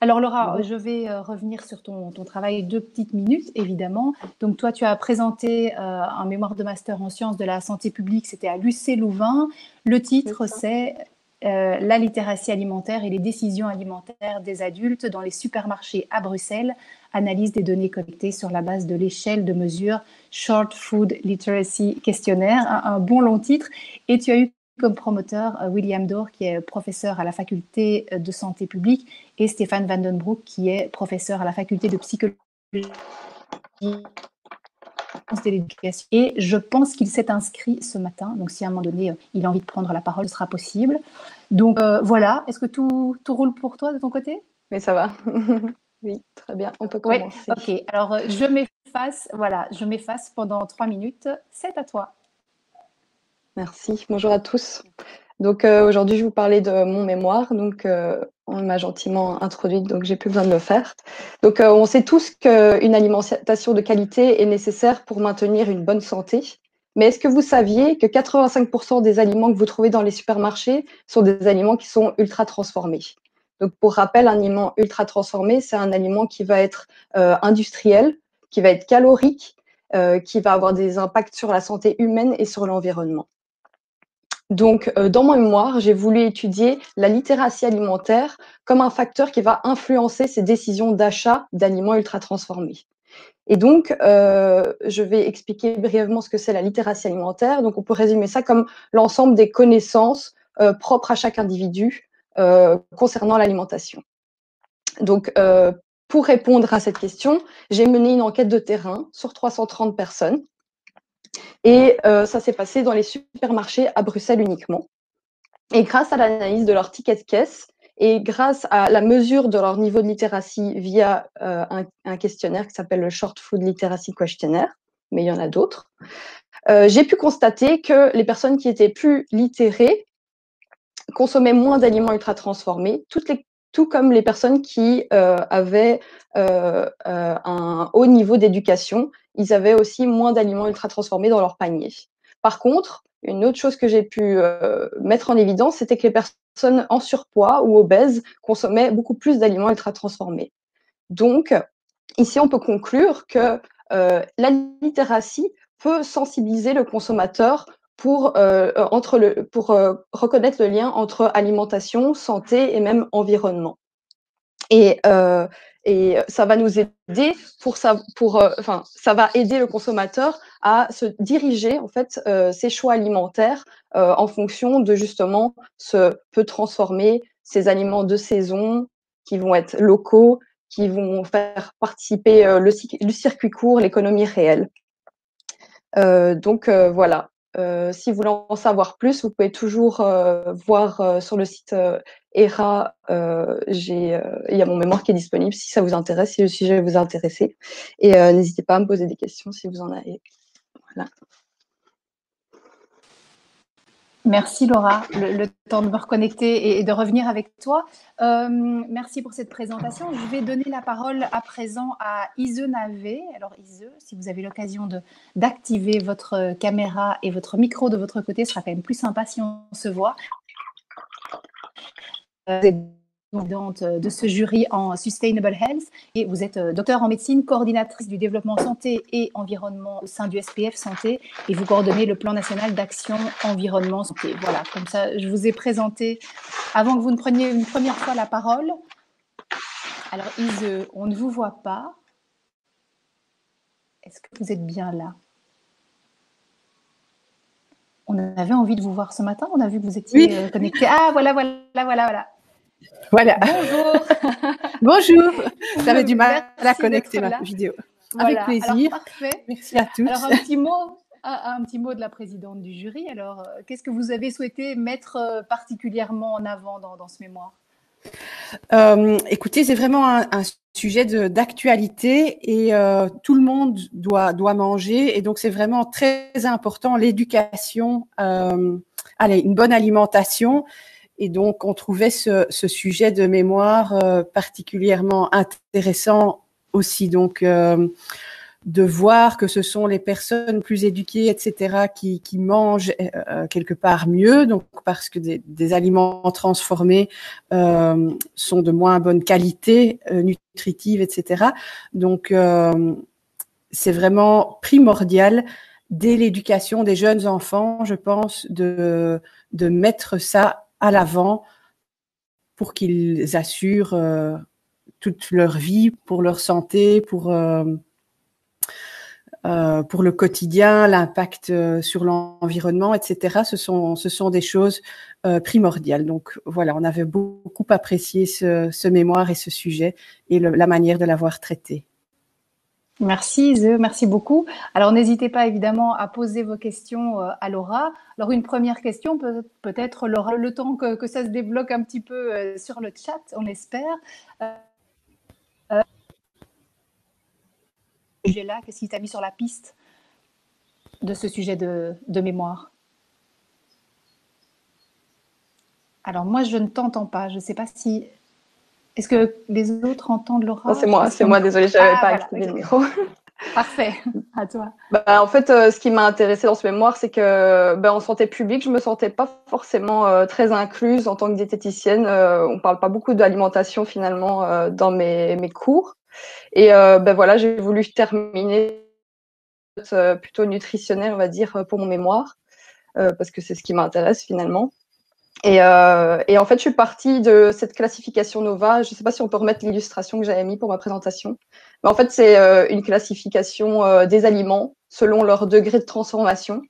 Alors Laura, Bon. je vais revenir sur ton travail 2 petites minutes, évidemment. Donc toi, tu as présenté un mémoire de master en sciences de la santé publique, c'était à l'UC Louvain. Le C'est titre, ça. c'est La littératie alimentaire et les décisions alimentaires des adultes dans les supermarchés à Bruxelles, analyse des données collectées sur la base de l'échelle de mesure Short Food Literacy Questionnaire, un bon long titre. Et tu as eu comme promoteur William Dorr, qui est professeur à la faculté de santé publique, et Stéphane Van den Broek, qui est professeur à la faculté de psychologie de l'éducation. Et je pense qu'il s'est inscrit ce matin, donc si à un moment donné il a envie de prendre la parole, ce sera possible. Donc voilà, est-ce que tout roule pour toi de ton côté? Mais ça va. Oui, très bien, on peut Oui, commencer. ok. Alors je m'efface pendant 3 minutes. C'est à toi. Merci. Bonjour à tous. Donc aujourd'hui, je vais vous parler de mon mémoire. Donc on m'a gentiment introduite, donc j'ai plus besoin de le faire. Donc on sait tous qu'une alimentation de qualité est nécessaire pour maintenir une bonne santé. Mais est-ce que vous saviez que 85% des aliments que vous trouvez dans les supermarchés sont des aliments qui sont ultra transformés? Donc pour rappel, un aliment ultra transformé, c'est un aliment qui va être industriel, qui va être calorique, qui va avoir des impacts sur la santé humaine et sur l'environnement. Donc, dans mon mémoire, j'ai voulu étudier la littératie alimentaire comme un facteur qui va influencer ces décisions d'achat d'aliments ultra transformés. Et donc, je vais expliquer brièvement ce que c'est la littératie alimentaire. Donc, on peut résumer ça comme l'ensemble des connaissances propres à chaque individu concernant l'alimentation. Donc, pour répondre à cette question, j'ai mené une enquête de terrain sur 330 personnes. Et ça s'est passé dans les supermarchés à Bruxelles uniquement. Et grâce à l'analyse de leur ticket de caisse et grâce à la mesure de leur niveau de littératie via un questionnaire qui s'appelle le Short Food Literacy Questionnaire, mais il y en a d'autres, j'ai pu constater que les personnes qui étaient plus littérées consommaient moins d'aliments ultra transformés, tout comme les personnes qui avaient un haut niveau d'éducation, ils avaient aussi moins d'aliments ultra transformés dans leur panier. Par contre, une autre chose que j'ai pu mettre en évidence, c'était que les personnes en surpoids ou obèses consommaient beaucoup plus d'aliments ultra transformés. Donc, ici, on peut conclure que la littératie peut sensibiliser le consommateur pour reconnaître le lien entre alimentation, santé et même environnement. Et ça va nous aider ça va aider le consommateur à se diriger en fait ses choix alimentaires en fonction de justement ce peut transformer ces aliments de saison qui vont être locaux, qui vont faire participer le circuit court, l'économie réelle. Donc voilà. Si vous voulez en savoir plus, vous pouvez toujours voir sur le site ERA, il y a mon mémoire qui est disponible si ça vous intéresse, si le sujet vous intéresser. Et n'hésitez pas à me poser des questions si vous en avez. Voilà. Merci Laura, le temps de me reconnecter et de revenir avec toi. Merci pour cette présentation. Je vais donner la parole à présent à Ise Navé. Alors Ise, si vous avez l'occasion d'activer votre caméra et votre micro de votre côté, ce sera quand même plus sympa si on se voit. Vous êtes présidente de ce jury en Sustainable Health et vous êtes docteur en médecine, coordinatrice du développement santé et environnement au sein du SPF Santé et vous coordonnez le plan national d'action environnement santé. Voilà, comme ça, je vous ai présenté avant que vous ne preniez une première fois la parole. Alors Ise, on ne vous voit pas. Est-ce que vous êtes bien là? On avait envie de vous voir ce matin, on a vu que vous étiez connecté. Ah, voilà. Voilà. Bonjour. Bonjour. J'avais du mal à Merci connecter d'être ma là. vidéo. Voilà. Avec plaisir. Alors, parfait. Merci à tous. Alors, un petit mot de la présidente du jury. Alors, qu'est-ce que vous avez souhaité mettre particulièrement en avant dans ce mémoire? Écoutez, c'est vraiment un sujet d'actualité et tout le monde doit manger et donc c'est vraiment très important l'éducation, une bonne alimentation. Et donc, on trouvait ce sujet de mémoire particulièrement intéressant aussi. Donc, de voir que ce sont les personnes plus éduquées, etc., qui mangent quelque part mieux, donc parce que des aliments transformés sont de moins bonne qualité nutritive, etc. Donc, c'est vraiment primordial dès l'éducation des jeunes enfants, je pense, de mettre ça à l'avant pour qu'ils assurent toute leur vie, pour leur santé, pour le quotidien, l'impact sur l'environnement, etc. Ce sont des choses primordiales. Donc voilà, on avait beaucoup apprécié ce mémoire et ce sujet et la manière de l'avoir traité. Merci Ze, merci beaucoup. Alors n'hésitez pas évidemment à poser vos questions à Laura. Alors une première question, peut-être Laura, le temps que ça se débloque un petit peu sur le chat, on espère. Là, qu'est-ce qui t'a mis sur la piste de ce sujet de mémoire? Alors moi, je ne t'entends pas. Je ne sais pas si... Est-ce que les autres entendent Laura? C'est moi, désolée, je n'avais pas activé le micro. Parfait, à toi. En fait, ce qui m'a intéressée dans ce mémoire, c'est que en santé publique, je me sentais pas forcément très incluse en tant que diététicienne. On parle pas beaucoup d'alimentation finalement dans mes cours. Et voilà, j'ai voulu terminer plutôt nutritionnelle, on va dire, pour mon mémoire, parce que c'est ce qui m'intéresse finalement. Et en fait, je suis partie de cette classification NOVA. Je ne sais pas si on peut remettre l'illustration que j'avais mis pour ma présentation. Mais en fait, c'est une classification des aliments selon leur degré de transformation.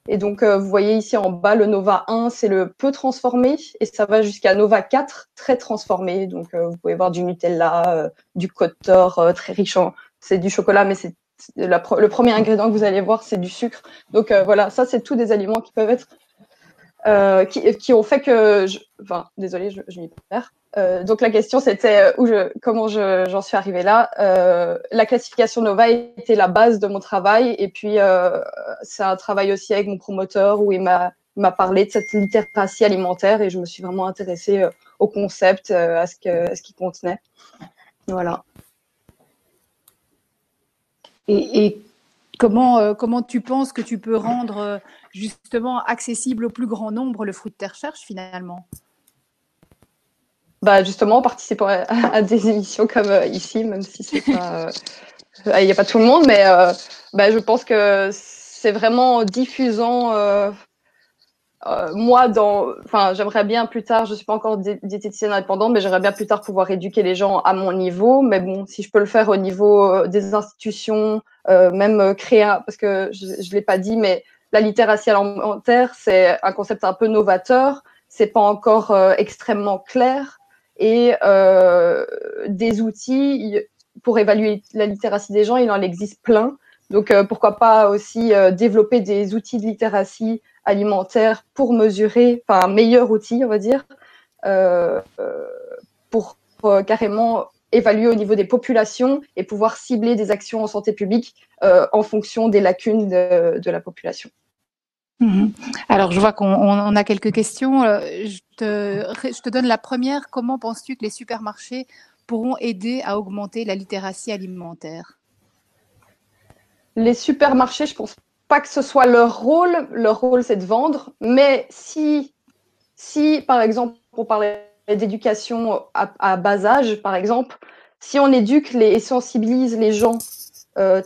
Et donc, vous voyez ici en bas, le NOVA 1, c'est le peu transformé. Et ça va jusqu'à NOVA 4, très transformé. Donc, vous pouvez voir du Nutella, du Kotor, très riche en... C'est du chocolat, mais c'est le premier ingrédient que vous allez voir, c'est du sucre. Donc, voilà, ça, c'est tous des aliments qui peuvent être... qui ont fait que... désolée, je m'y perds. Donc, la question, c'était comment j'en suis arrivée là. La classification NOVA était la base de mon travail. Et puis, c'est un travail aussi avec mon promoteur où il m'a parlé de cette littératie alimentaire et je me suis vraiment intéressée au concept, à ce qu'il contenait. Voilà. Et comment tu penses que tu peux rendre justement accessible au plus grand nombre le fruit de tes recherches finalement? Justement, en participant à des émissions comme ici, même si c'est pas, il n'y a pas tout le monde, mais je pense que c'est vraiment diffusant. Moi, j'aimerais bien plus tard, je suis pas encore diététicienne indépendante, mais j'aimerais bien plus tard pouvoir éduquer les gens à mon niveau. Mais bon, si je peux le faire au niveau des institutions, même créer, parce que je l'ai pas dit, mais la littératie alimentaire, c'est un concept un peu novateur. C'est pas encore extrêmement clair et des outils pour évaluer la littératie des gens, il en existe plein. Donc pourquoi pas aussi développer des outils de littératie alimentaire pour mesurer, un meilleur outil, on va dire, pour carrément évaluer au niveau des populations et pouvoir cibler des actions en santé publique en fonction des lacunes de la population. Alors, je vois qu'on a quelques questions. Je te donne la première. Comment penses-tu que les supermarchés pourront aider à augmenter la littératie alimentaire? Les supermarchés, je pense pas que ce soit leur rôle. Leur rôle, c'est de vendre. Mais si par exemple, on parlait d'éducation à bas âge, par exemple, si on éduque et sensibilise les gens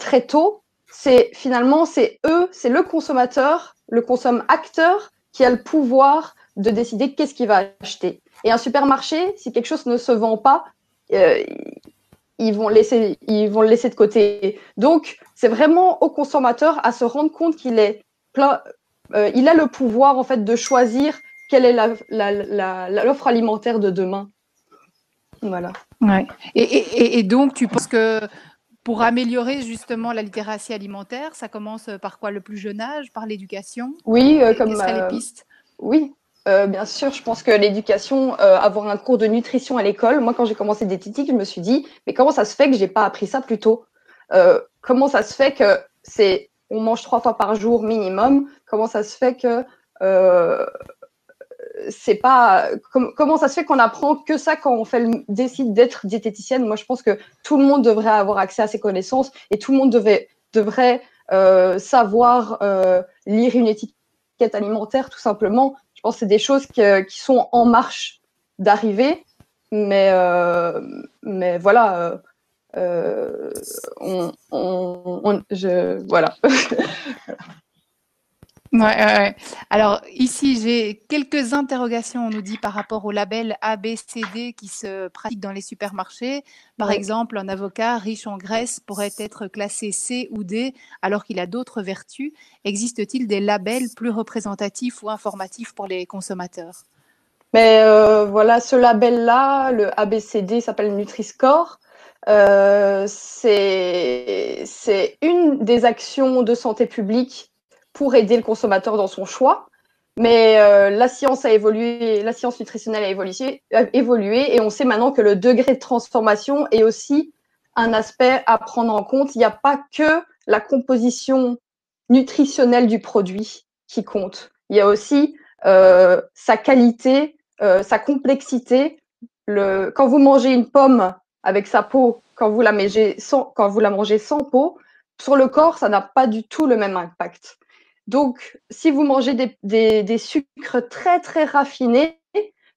très tôt, c'est le consommateur, le consomme-acteur qui a le pouvoir de décider qu'est-ce qu'il va acheter. Et un supermarché, si quelque chose ne se vend pas, ils vont le laisser de côté. Donc, c'est vraiment au consommateur à se rendre compte qu'il est il a le pouvoir en fait de choisir quelle est l'offre alimentaire de demain. Voilà. Ouais. Et donc, tu penses que pour améliorer justement la littératie alimentaire, ça commence par quoi? Le plus jeune âge? Par l'éducation? Oui, quelles seraient les pistes? Oui, bien sûr. Je pense que l'éducation, avoir un cours de nutrition à l'école. Moi, quand j'ai commencé diététique, je me suis dit, mais comment ça se fait que j'ai pas appris ça plus tôt? Comment ça se fait que on mange 3 fois par jour minimum? Comment ça se fait que c'est pas comment ça se fait qu'on apprend que ça quand on décide d'être diététicienne. Moi, je pense que tout le monde devrait avoir accès à ces connaissances et tout le monde devrait savoir lire une étiquette alimentaire, tout simplement. Je pense que c'est des choses qui sont en marche d'arriver, mais voilà. Voilà. Ouais. Alors ici, j'ai quelques interrogations, on nous dit, par rapport au label A, B, C, D qui se pratique dans les supermarchés. Par exemple, un avocat riche en graisse pourrait être classé C ou D alors qu'il a d'autres vertus. Existe-t-il des labels plus représentatifs ou informatifs pour les consommateurs? Mais voilà, ce label-là, le ABCD, s'appelle Nutri-Score. C'est une des actions de santé publique pour aider le consommateur dans son choix. Mais la science a évolué, la science nutritionnelle a évolué et on sait maintenant que le degré de transformation est aussi un aspect à prendre en compte. Il n'y a pas que la composition nutritionnelle du produit qui compte. Il y a aussi sa qualité, sa complexité. Quand vous mangez une pomme avec sa peau, quand vous la mangez sans peau, sur le corps, ça n'a pas du tout le même impact. Donc, si vous mangez des sucres très, très raffinés,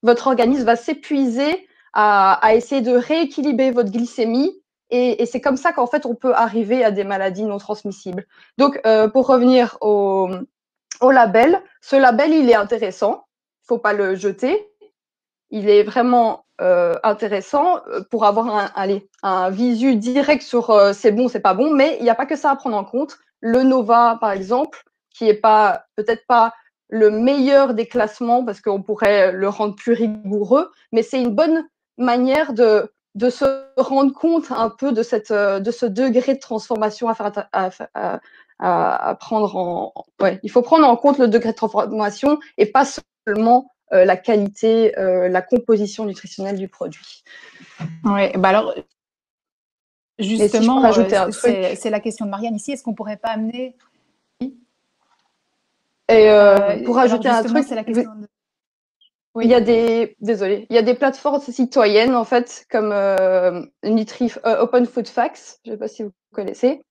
votre organisme va s'épuiser à essayer de rééquilibrer votre glycémie. Et c'est comme ça qu'en fait, on peut arriver à des maladies non transmissibles. Donc, pour revenir au label, ce label, il est intéressant. Il ne faut pas le jeter. Il est vraiment intéressant pour avoir un visu direct sur c'est bon, c'est pas bon, mais il n'y a pas que ça à prendre en compte. Le Nova, par exemple, qui est peut-être pas le meilleur des classements parce qu'on pourrait le rendre plus rigoureux, mais c'est une bonne manière de se rendre compte un peu de ce degré de transformation à prendre il faut prendre en compte le degré de transformation et pas seulement la qualité, la composition nutritionnelle du produit. Oui, bah alors justement, si c'est la question de Marianne ici. Est-ce qu'on pourrait pas amener pour ajouter un truc, c'est la question de... Oui. Il y a des plateformes citoyennes en fait comme Open Food Facts, je ne sais pas si vous connaissez,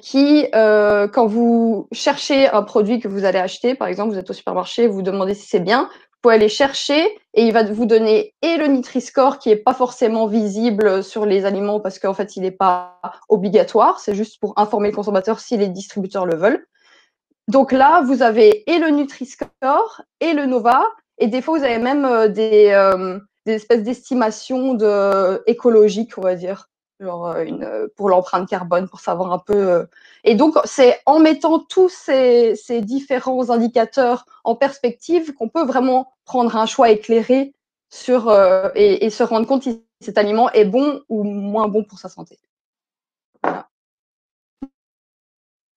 qui quand vous cherchez un produit que vous allez acheter, par exemple vous êtes au supermarché, vous vous demandez si c'est bien, vous pouvez aller chercher et il va vous donner et le Nutri-Score qui est pas forcément visible sur les aliments parce qu'en fait il n'est pas obligatoire, c'est juste pour informer le consommateur si les distributeurs le veulent. Donc là, vous avez et le Nutri-Score et le Nova, et des fois, vous avez même des espèces d'estimations écologiques, on va dire, genre pour l'empreinte carbone, pour savoir un peu. Et donc, c'est en mettant tous ces différents indicateurs en perspective qu'on peut vraiment prendre un choix éclairé sur et se rendre compte si cet aliment est bon ou moins bon pour sa santé. Voilà.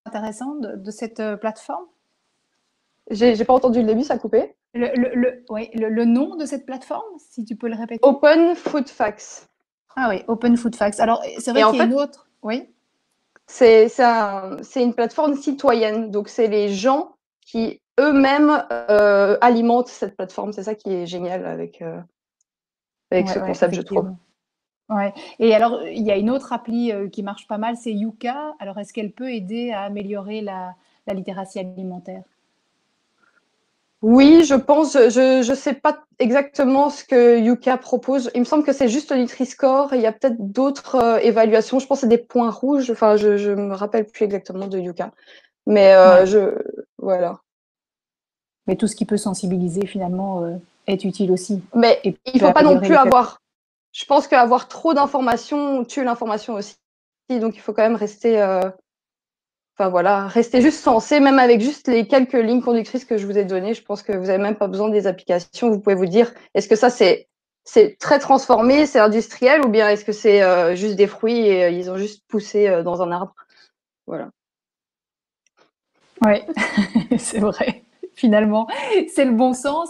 Intéressant de cette plateforme? J'ai pas entendu le début, ça a coupé. Le nom de cette plateforme, si tu peux le répéter. Open Food Facts. Ah oui, Open Food Facts. Alors, c'est vrai qu'il y a une autre. Oui. C'est une plateforme citoyenne. Donc, c'est les gens qui eux-mêmes alimentent cette plateforme. C'est ça qui est génial avec ce concept, je trouve. Ouais. Et alors, il y a une autre appli qui marche pas mal, c'est Yuka. Alors, est-ce qu'elle peut aider à améliorer la littératie alimentaire? Oui, je pense. Je sais pas exactement ce que Yuka propose. Il me semble que c'est juste le Nutri-Score. Il y a peut-être d'autres évaluations. Je pense que c'est des points rouges. Enfin, je me rappelle plus exactement de Yuka. Mais voilà. Mais tout ce qui peut sensibiliser, finalement, est utile aussi. Mais il faut pas non plus avoir... Je pense qu'avoir trop d'informations tue l'information aussi. Donc, il faut quand même rester... Enfin voilà, rester juste sensé, même avec juste les quelques lignes conductrices que je vous ai données. Je pense que vous n'avez même pas besoin des applications. Vous pouvez vous dire, est-ce que ça c'est très transformé, c'est industriel, ou bien est-ce que c'est juste des fruits et ils ont juste poussé dans un arbre. Voilà. Oui, c'est vrai. Finalement, c'est le bon sens.